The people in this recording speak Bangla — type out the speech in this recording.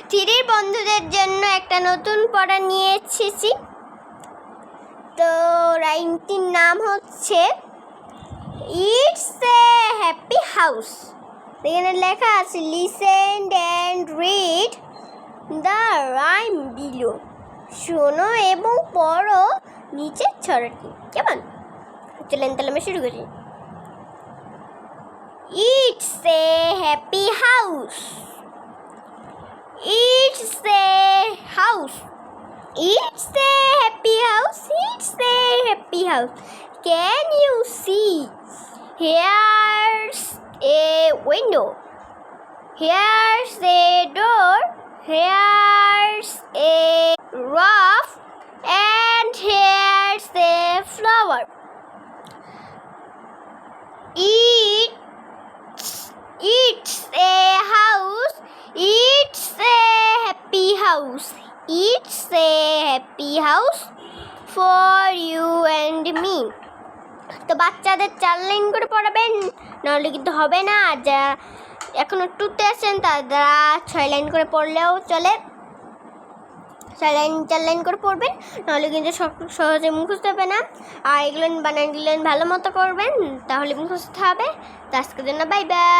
থ্রির বন্ধুদের জন্য একটা নতুন পড়া নিয়ে এসেছি। তো রাইমটির নাম হচ্ছে ইটস এ হ্যাপি হাউস। এখানে লেখা আছে listen and read the rhyme below. শোনো এবং পড়ো নিচের ছড়াটি। কেমন? চলেন তাহলে আমি শুরু করি। It's a happy house. It's a house. It's a happy house. It's a happy house. Can you see? Here's a window. Here's a door. Here's a roof. And here's a flower. It's a house. It's a happy house. It's a happy house for you and me. তো বাচ্চাদের 4 লাইন করে পড়াবেন, নাহলে কিন্তু হবে না। আর যারা এখনো 2তে আছেন তারা 6 লাইন করে পড়লেও চলে। 4 লাইন করে পড়বেন, নাহলে কিন্তু সহজে মুখস্থ হবে না। আর এগুলো বানানগুলো ভালো মতো করবেন, তাহলে মুখস্থ হবে। তো আজকের জন্য বাই বাই।